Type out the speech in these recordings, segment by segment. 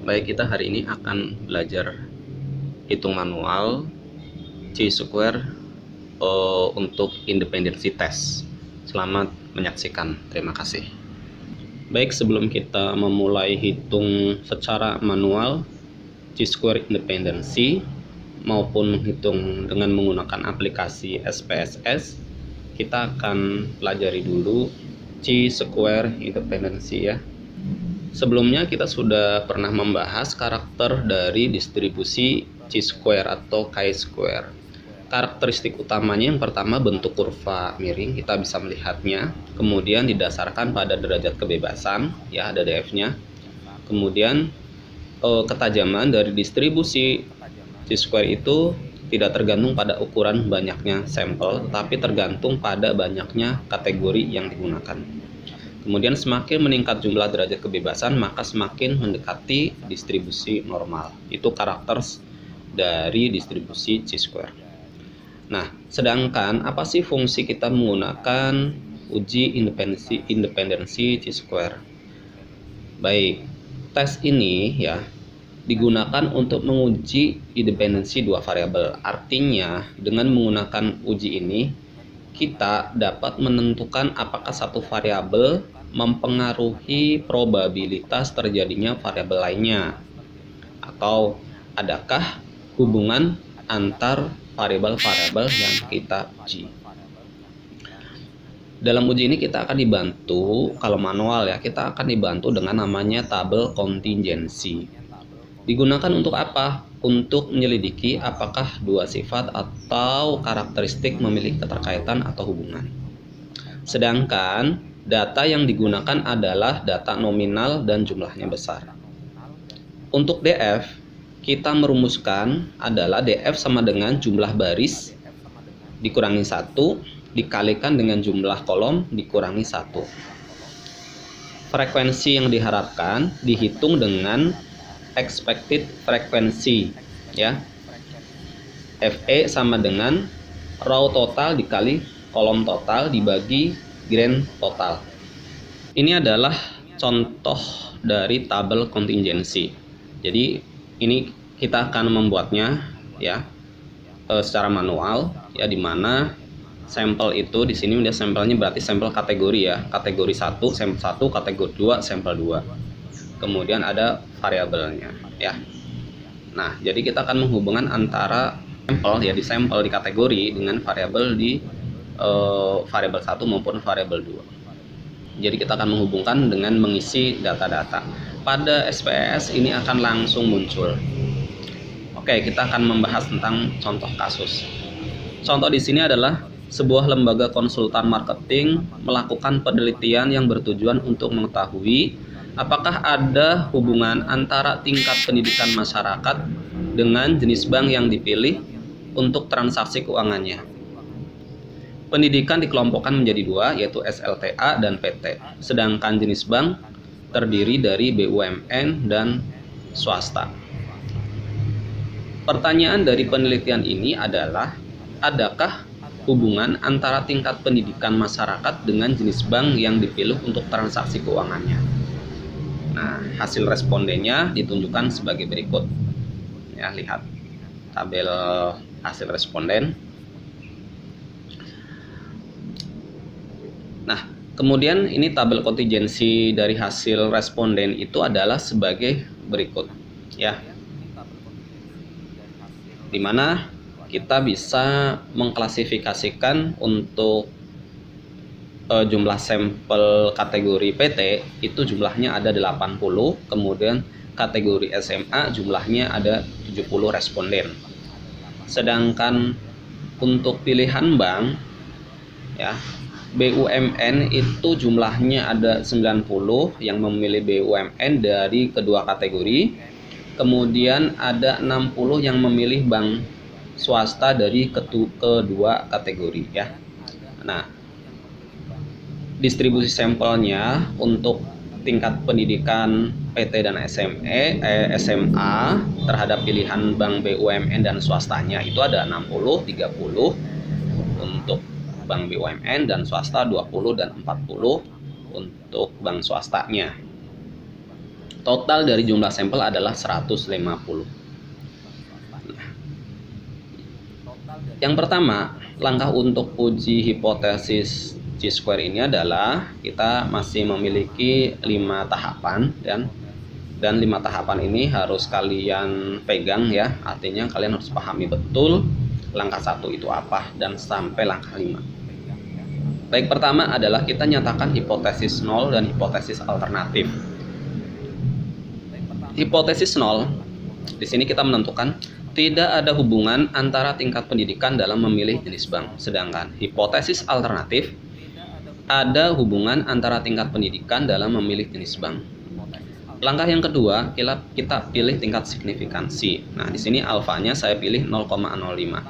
Baik, kita hari ini akan belajar hitung manual chi-square untuk independensi tes. Selamat menyaksikan, terima kasih. Baik, sebelum kita memulai hitung secara manual chi-square independensi maupun menghitung dengan menggunakan aplikasi SPSS, kita akan pelajari dulu chi-square independensi ya. Sebelumnya kita sudah pernah membahas karakter dari distribusi chi-square atau chi-square. Karakteristik utamanya yang pertama bentuk kurva miring, kita bisa melihatnya. Kemudian didasarkan pada derajat kebebasan, ya ada df-nya. Kemudian ketajaman dari distribusi chi-square itu tidak tergantung pada ukuran banyaknya sampel, tetapi tergantung pada banyaknya kategori yang digunakan. Kemudian semakin meningkat jumlah derajat kebebasan, maka semakin mendekati distribusi normal. Itu karakter dari distribusi chi-square. Nah, sedangkan apa sih fungsi kita menggunakan uji independensi chi-square? Baik, tes ini ya digunakan untuk menguji independensi dua variabel. Artinya, dengan menggunakan uji ini, kita dapat menentukan apakah satu variabel mempengaruhi probabilitas terjadinya variabel lainnya, atau adakah hubungan antar variabel-variabel yang kita uji. Dalam uji ini kita akan dibantu, kalau manual ya, kita akan dibantu dengan namanya tabel kontingensi. Digunakan untuk apa? Untuk menyelidiki apakah dua sifat atau karakteristik memiliki keterkaitan atau hubungan. Sedangkan data yang digunakan adalah data nominal dan jumlahnya besar. Untuk DF, kita merumuskan adalah DF sama dengan jumlah baris dikurangi 1 dikalikan dengan jumlah kolom dikurangi 1. Frekuensi yang diharapkan dihitung dengan expected frekuensi ya. FE sama dengan raw total dikali kolom total dibagi grand total. Ini adalah contoh dari tabel kontingensi. Jadi ini kita akan membuatnya ya secara manual ya, dimana sampel itu di sini dia sampelnya berarti sampel kategori ya, kategori 1 sampel 1, kategori 2 sampel 2. Kemudian ada variabelnya ya. Nah, jadi kita akan menghubungkan antara sampel ya, di sampel di kategori dengan variabel di variabel 1 maupun variabel 2. Jadi kita akan menghubungkan dengan mengisi data-data. Pada SPSS ini akan langsung muncul. Oke, kita akan membahas tentang contoh kasus. Contoh di sini adalah sebuah lembaga konsultan marketing melakukan penelitian yang bertujuan untuk mengetahui apakah ada hubungan antara tingkat pendidikan masyarakat dengan jenis bank yang dipilih untuk transaksi keuangannya. Pendidikan dikelompokkan menjadi dua, yaitu SLTA dan PT. Sedangkan jenis bank terdiri dari BUMN dan swasta. Pertanyaan dari penelitian ini adalah, adakah hubungan antara tingkat pendidikan masyarakat dengan jenis bank yang dipilih untuk transaksi keuangannya? Nah, hasil respondennya ditunjukkan sebagai berikut. Ya, lihat tabel hasil responden. Nah, kemudian ini tabel kontingensi dari hasil responden itu adalah sebagai berikut ya. Dimana kita bisa mengklasifikasikan untuk jumlah sampel kategori PT itu jumlahnya ada 80, kemudian kategori SMA jumlahnya ada 70 responden. Sedangkan untuk pilihan bank ya, BUMN itu jumlahnya ada 90 yang memilih BUMN dari kedua kategori. Kemudian ada 60 yang memilih bank swasta dari kedua kategori ya. Nah, distribusi sampelnya untuk tingkat pendidikan PT dan SMA terhadap pilihan bank BUMN dan swastanya itu ada 60, 30 untuk bank BUMN dan swasta, 20 dan 40 untuk bank swastanya. Total dari jumlah sampel adalah 150. Yang pertama, langkah untuk uji hipotesis chi-square ini adalah kita masih memiliki 5 tahapan dan 5 tahapan ini harus kalian pegang ya. Artinya kalian harus pahami betul langkah 1 itu apa dan sampai langkah 5. Baik, pertama adalah kita nyatakan hipotesis 0 dan hipotesis alternatif. Hipotesis 0, di sini kita menentukan tidak ada hubungan antara tingkat pendidikan dalam memilih jenis bank. Sedangkan hipotesis alternatif, ada hubungan antara tingkat pendidikan dalam memilih jenis bank. Langkah yang kedua, kita pilih tingkat signifikansi. Nah, di sini alfanya saya pilih 0,05.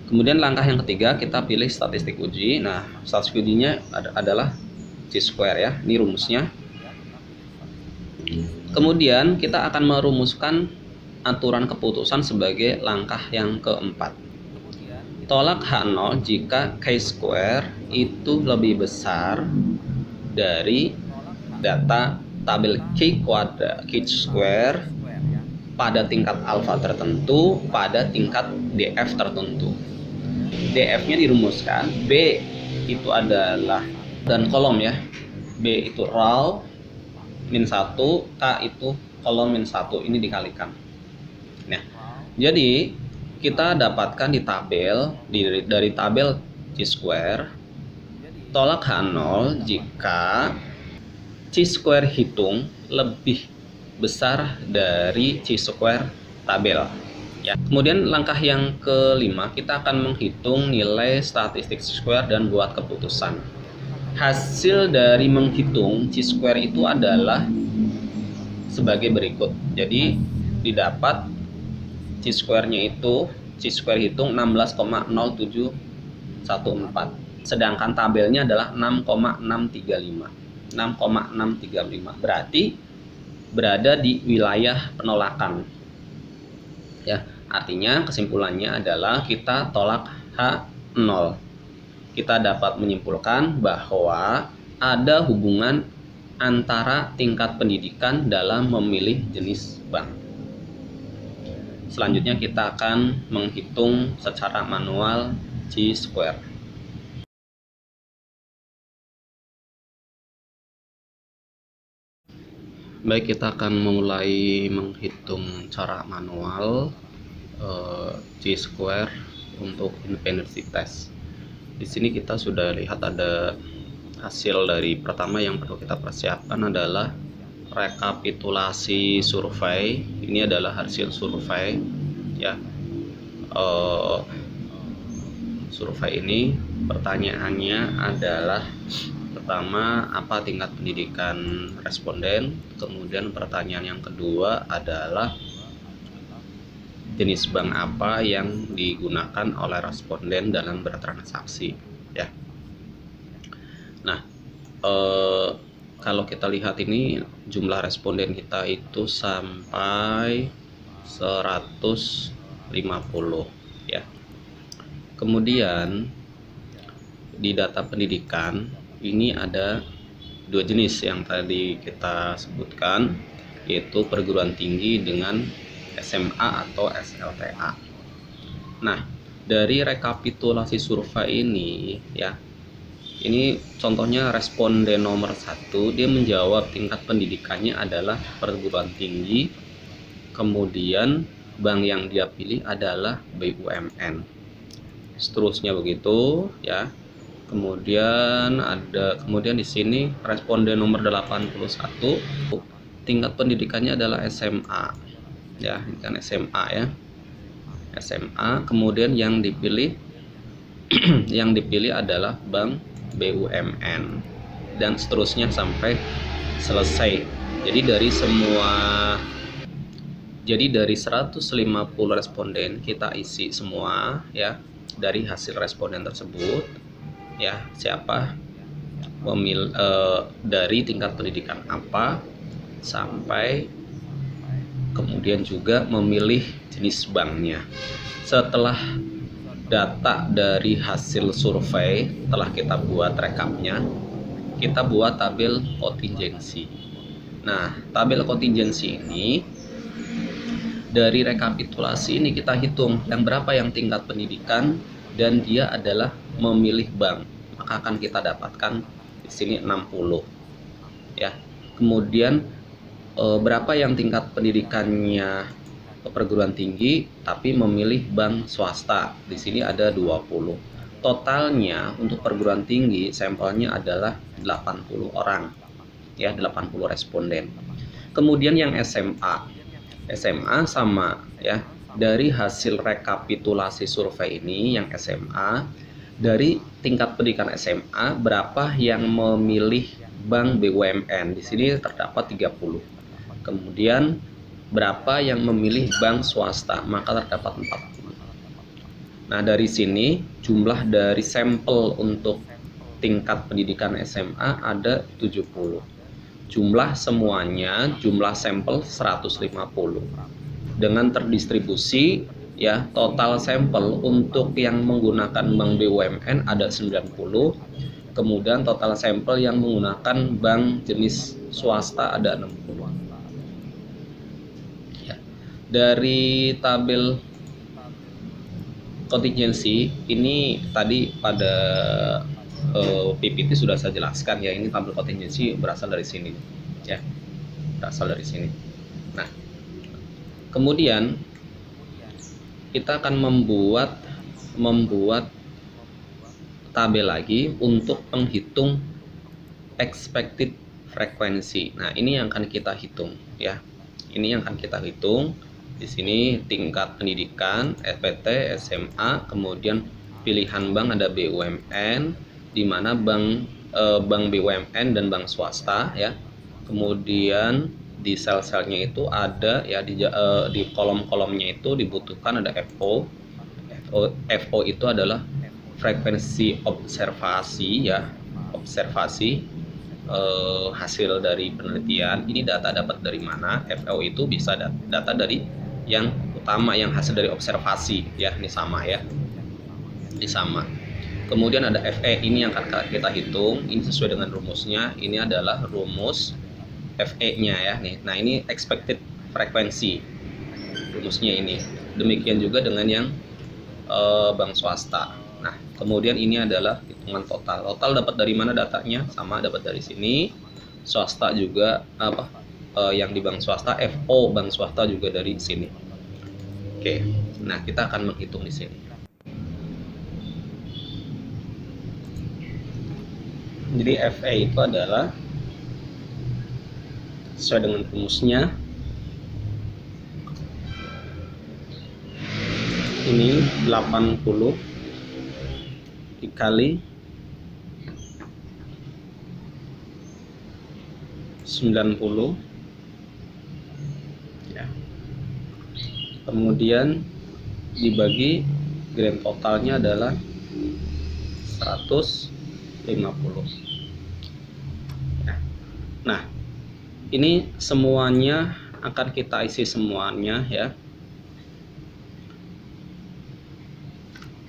Kemudian langkah yang ketiga, kita pilih statistik uji. Nah, statistik ujinya adalah chi-square ya. Ini rumusnya. Kemudian kita akan merumuskan aturan keputusan sebagai langkah yang keempat. Tolak H0 jika chi-square itu lebih besar dari data tabel chi-square pada tingkat alfa tertentu pada tingkat df tertentu. df-nya dirumuskan, B itu adalah dan kolom ya. B itu raw min 1, K itu kolom min 1, ini dikalikan. Nah, jadi kita dapatkan di tabel dari tabel chi-square tolak H0 jika chi-square hitung lebih besar dari chi-square tabel ya. Kemudian langkah yang kelima, kita akan menghitung nilai statistik chi-square dan buat keputusan. Hasil dari menghitung chi-square itu adalah sebagai berikut. Jadi didapat chi-square-nya itu chi-square hitung 16,0714, sedangkan tabelnya adalah 6,635. Berarti berada di wilayah penolakan ya. Artinya kesimpulannya adalah kita tolak H0. Kita dapat menyimpulkan bahwa ada hubungan antara tingkat pendidikan dalam memilih jenis bank. Selanjutnya kita akan menghitung secara manual chi-square. Baik, kita akan mulai menghitung cara manual chi-square untuk independency test. Di sini kita sudah lihat ada hasil dari pertama yang perlu kita persiapkan adalah rekapitulasi survei. Ini adalah hasil survei ya. Survei ini pertanyaannya adalah pertama, apa tingkat pendidikan responden. Kemudian pertanyaan yang kedua adalah jenis bank apa yang digunakan oleh responden dalam bertransaksi ya. Nah, kalau kita lihat ini jumlah responden kita itu sampai 150 ya. Kemudian di data pendidikan ini ada dua jenis yang tadi kita sebutkan, yaitu perguruan tinggi dengan SMA atau SLTA. Nah, dari rekapitulasi survei ini ya, ini contohnya responden nomor 1, dia menjawab tingkat pendidikannya adalah perguruan tinggi, kemudian bank yang dia pilih adalah BUMN, seterusnya begitu ya. Kemudian di sini responden nomor 81, tingkat pendidikannya adalah SMA ya, ini kan SMA ya, SMA. Kemudian yang dipilih adalah bank BUMN dan seterusnya sampai selesai. Jadi dari 150 responden kita isi semua ya, dari hasil responden tersebut ya, siapa dari tingkat pendidikan apa sampai kemudian juga memilih jenis banknya. Setelah data dari hasil survei telah kita buat rekapnya, kita buat tabel kontingensi. Nah, tabel kontingensi ini dari rekapitulasi ini kita hitung yang berapa yang tingkat pendidikan dan dia adalah memilih bank. Maka akan kita dapatkan di sini 60 ya. Kemudian berapa yang tingkat pendidikannya perguruan tinggi tapi memilih bank swasta. Di sini ada 20. Totalnya untuk perguruan tinggi sampelnya adalah 80 orang. Ya, 80 responden. Kemudian yang SMA sama ya. Dari hasil rekapitulasi survei ini yang SMA, dari tingkat pendidikan SMA berapa yang memilih bank BUMN? Di sini terdapat 30. Kemudian berapa yang memilih bank swasta? Maka terdapat 40. Nah, dari sini jumlah dari sampel untuk tingkat pendidikan SMA ada 70. Jumlah semuanya, jumlah sampel 150. Dengan terdistribusi ya, total sampel untuk yang menggunakan bank BUMN ada 90. Kemudian total sampel yang menggunakan bank jenis swasta ada 60. Ya. Dari tabel kontingensi ini tadi pada PPT sudah saya jelaskan ya, ini tabel kontingensi berasal dari sini ya, berasal dari sini. Nah, kemudian kita akan membuat tabel lagi untuk menghitung expected frekuensi. Nah, ini yang akan kita hitung ya, ini yang akan kita hitung. Di sini tingkat pendidikan SPT, SMA, kemudian pilihan bank ada BUMN, di mana bank BUMN dan bank swasta ya. Kemudian di sel-selnya itu ada ya, di kolom-kolomnya itu dibutuhkan ada FO. FO itu adalah frekuensi observasi ya, observasi hasil dari penelitian. Ini data dapat dari mana? FO itu bisa data dari yang utama, yang hasil dari observasi ya, ini sama ya, ini sama. Kemudian ada FE, ini yang akan kita hitung, ini sesuai dengan rumusnya. Ini adalah rumus FE-nya ya nih. Nah, ini expected frekuensi rumusnya ini. Demikian juga dengan yang bank swasta. Nah, kemudian ini adalah hitungan total. Total dapat dari mana datanya? Sama, dapat dari sini. Swasta juga yang di bank swasta, FO bank swasta juga dari sini. Oke. Nah, kita akan menghitung di sini. Jadi FE itu adalah sesuai dengan rumusnya. Ini 80 dikali 90 ya. Kemudian dibagi grand totalnya adalah 150. Nah, ini semuanya akan kita isi semuanya ya,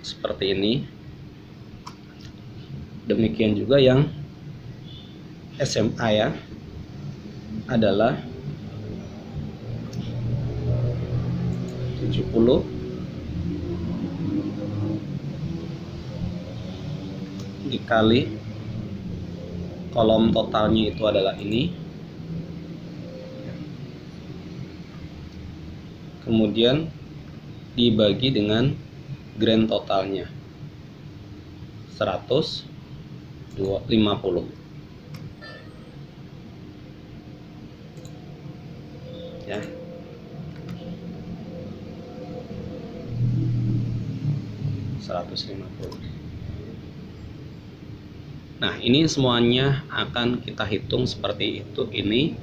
seperti ini. Demikian juga yang SMA ya, adalah 70 dikali kolom totalnya itu adalah ini, kemudian dibagi dengan grand totalnya 150 ya. Nah, ini semuanya akan kita hitung seperti itu ini,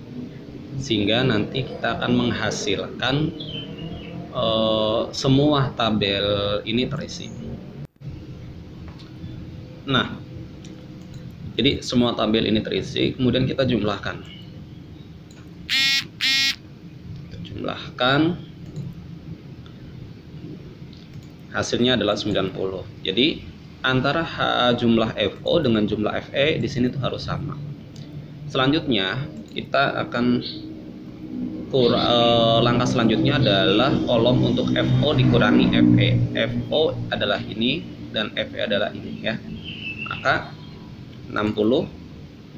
sehingga nanti kita akan menghasilkan semua tabel ini terisi. Nah, jadi semua tabel ini terisi, kemudian kita jumlahkan. Hasilnya adalah 90. Jadi antara jumlah FO dengan jumlah FE di sini tuh harus sama. Selanjutnya kita akan langkah selanjutnya adalah kolom untuk FO dikurangi FE. FO adalah ini dan FE adalah ini ya. Maka 60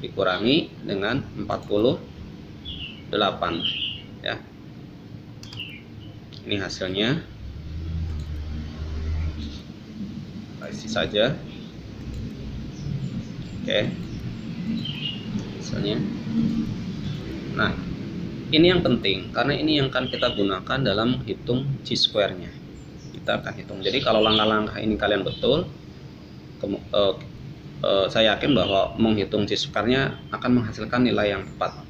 dikurangi dengan 48 ya. Ini hasilnya. Isi saja. Oke. Hasilnya. Nah, ini yang penting karena ini yang akan kita gunakan dalam hitung chi-square-nya. Kita akan hitung. Jadi kalau langkah-langkah ini kalian betul, saya yakin bahwa menghitung chi-square-nya akan menghasilkan nilai yang tepat.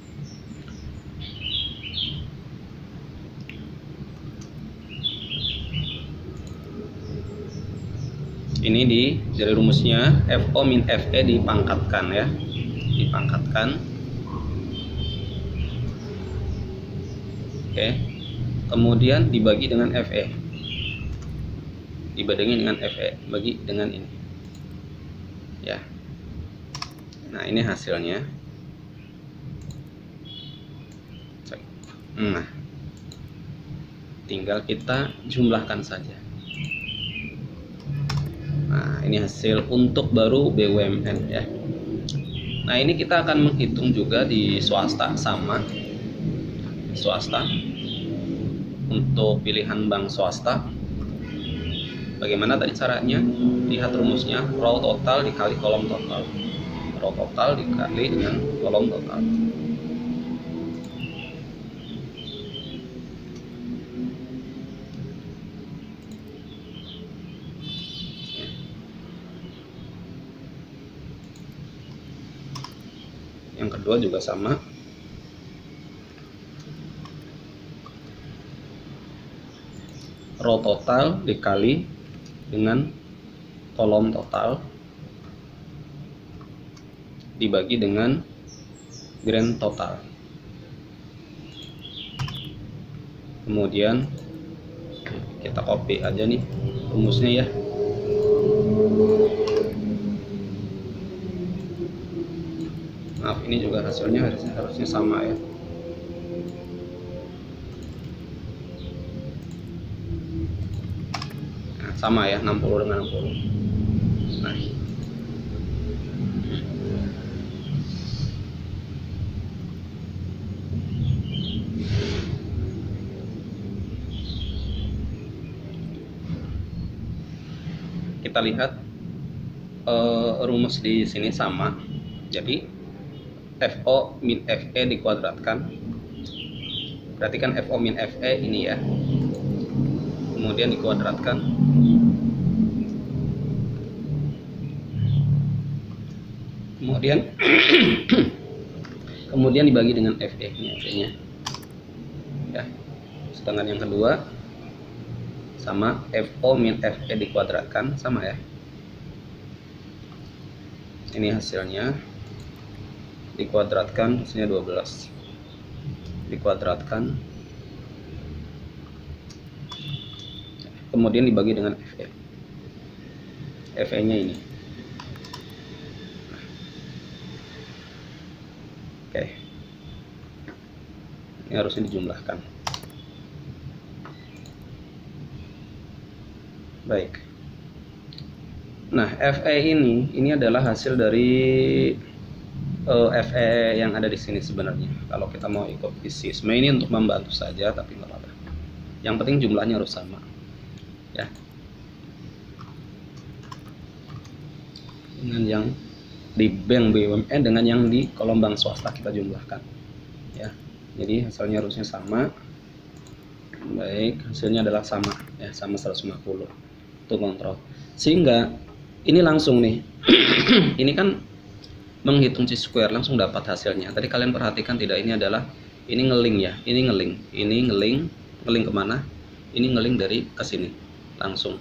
Ini dari rumusnya FO min FE dipangkatkan ya, dipangkatkan. Oke, kemudian dibagi dengan FE, dibandingin dengan FE, bagi dengan ini ya. Nah, ini hasilnya. Nah, tinggal kita jumlahkan saja. Nah, ini hasil untuk baru BUMN ya. Nah, ini kita akan menghitung juga di swasta, sama swasta. Untuk pilihan bank swasta, bagaimana tadi caranya? Lihat rumusnya, row total dikali kolom total, row total dikali dengan kolom total. Yang kedua juga sama, row total dikali dengan kolom total dibagi dengan grand total. Kemudian kita copy aja nih rumusnya ya. Maaf, ini juga hasilnya harusnya sama ya. Sama ya, 60 dengan 60. Nah, kita lihat rumus di sini sama. Jadi FO min FE dikuadratkan. Berarti kan FO min FE ini ya. Kemudian dikuadratkan. Kemudian dibagi dengan FE, ini FE-nya ya. Sedangkan yang kedua sama, FO min FE dikuadratkan, sama ya. Ini hasilnya dikuadratkan, hasilnya 12 dikuadratkan, kemudian dibagi dengan FE. FE-nya ini. Oke. Ini harusnya dijumlahkan. Baik. Nah, FE ini adalah hasil dari FE yang ada di sini sebenarnya. Kalau kita mau ikut fisisme ini untuk membantu saja, tapi nggak apa-apa. Yang penting jumlahnya harus sama. Ya. Dengan yang di bank BUMN dengan yang di kolom bank swasta kita jumlahkan. Ya. Jadi hasilnya harusnya sama. Baik, hasilnya adalah sama ya, sama 150. Itu kontrol. Sehingga ini langsung nih. Ini kan menghitung chi-square langsung dapat hasilnya. Tadi kalian perhatikan tidak, ini adalah ini ngeling ya, ini ngeling kemana? Ini ngeling dari ke sini langsung.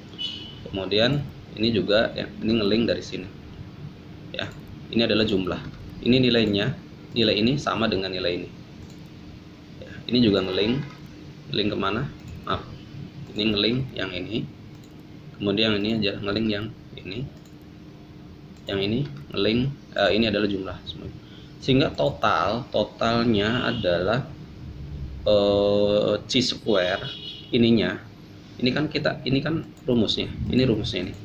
Kemudian ini juga ya, ini ngeling dari sini. Ya, ini adalah jumlah. Ini nilainya, nilai ini sama dengan nilai ini. Ya, ini juga ngeling kemana? Maaf, ini ngeling yang ini. Kemudian ini aja ngeling yang ini. Yang ini ngeling, ini adalah jumlah semua. sehingga totalnya adalah chi square ininya. Ini kan rumusnya. Ini rumusnya ini.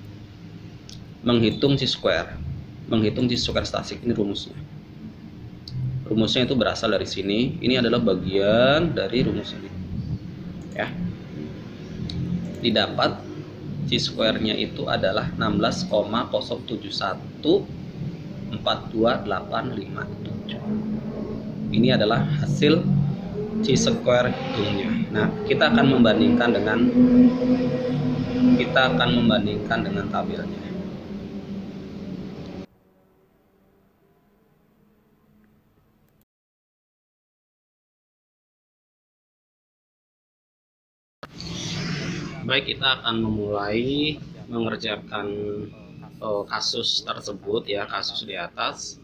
Menghitung chi square statistik, ini rumusnya. Rumusnya itu berasal dari sini. Ini adalah bagian dari rumus ini. Ya. Didapat chi square-nya itu adalah 16,07142,857. Ini adalah hasil chi square hitungnya. Nah, kita akan membandingkan dengan tabelnya. Baik, kita akan memulai mengerjakan kasus tersebut ya, kasus di atas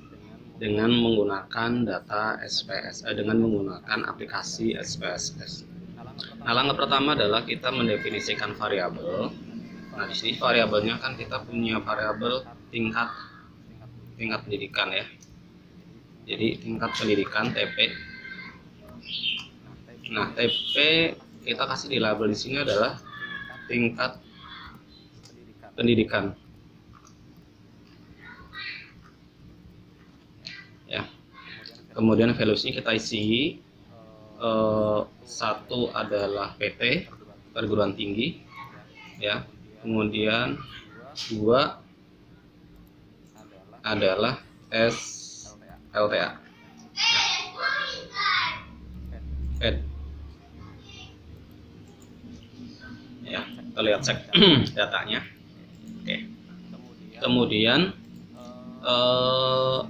dengan menggunakan data SPSS, dengan menggunakan aplikasi SPSS. Nah, langkah pertama adalah kita mendefinisikan variabel. Nah, di sini variabelnya kan kita punya variabel tingkat pendidikan ya. Jadi tingkat pendidikan TP. Nah, TP kita kasih di label di sini adalah tingkat pendidikan. Ya. Kemudian values-nya kita isi. Satu adalah PT, perguruan tinggi, ya. Kemudian 2 adalah SLTA. Ya, kita lihat cek datanya. Oke. Kemudian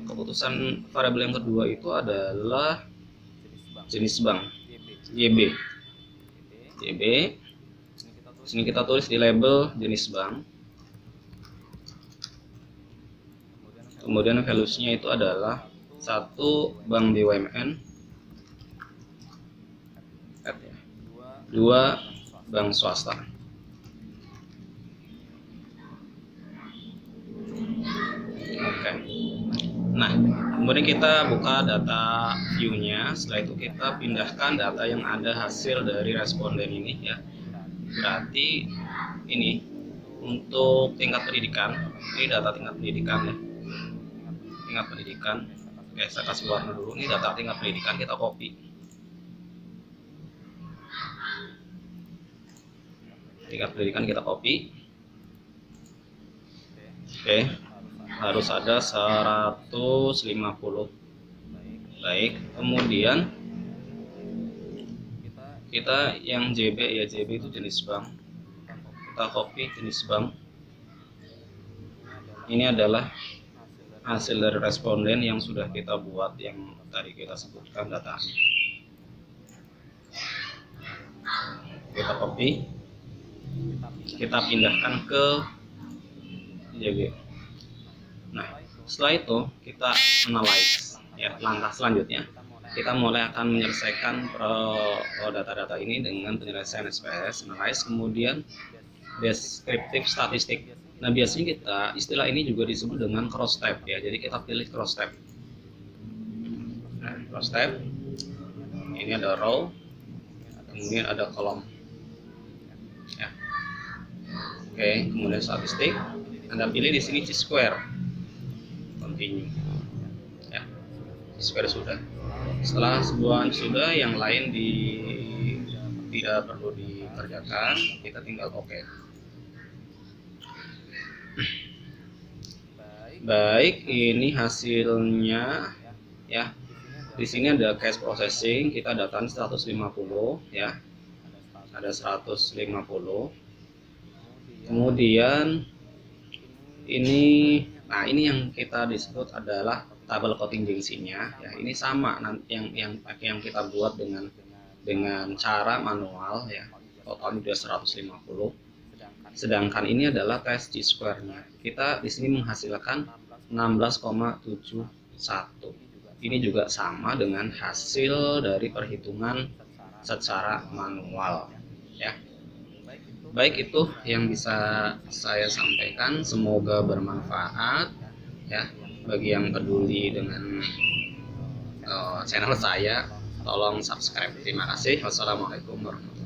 keputusan variabel yang kedua itu adalah jenis bank, JB. Sini kita tulis di label jenis bank. Kemudian values-nya itu adalah 1 bank BUMN, 2 bank swasta. Oke. Nah, kemudian kita buka data view-nya. Setelah itu kita pindahkan data yang ada hasil dari responden ini ya. Berarti ini untuk tingkat pendidikan, ini data tingkat pendidikan ya. Tingkat pendidikan. Oke, saya kasih warna dulu. Ini data tingkat pendidikan, kita copy. Tingkat pendidikan kita copy. Oke, harus ada 150. Baik, kemudian kita yang JB ya, JB itu jenis bank. Kita copy jenis bank. Ini adalah hasil dari responden yang sudah kita buat, yang tadi kita sebutkan datanya. Kita copy, kita pindahkan ke JB. Nah, setelah itu kita analyze ya. Langkah selanjutnya kita mulai akan menyelesaikan data-data ini dengan penyelesaian SPSS, analyze, kemudian deskriptif statistik. Nah, biasanya kita istilah ini juga disebut dengan cross tab ya. Jadi kita pilih cross tab. Nah, cross tab ini ada row, kemudian ada kolom ya. Oke, kemudian statistik, Anda pilih di sini chi square, continue ya. Chi square sudah. Setelah sebuah sudah, yang lain tidak perlu dikerjakan, kita tinggal oke. Baik, ini hasilnya ya. Di sini ada cache processing, kita datakan 150 ya. Ada 150. Kemudian ini, nah ini yang kita disebut adalah tabel contingency-nya ya. Ini sama yang kita buat dengan cara manual ya. Totalnya sudah 150. Sedangkan ini adalah tes chi square-nya. Kita di sini menghasilkan 16,71. Ini juga sama dengan hasil dari perhitungan secara manual ya. Baik, itu yang bisa saya sampaikan. Semoga bermanfaat ya bagi yang peduli dengan channel saya, tolong subscribe. Terima kasih. Wassalamualaikum warahmatullahi wabarakatuh.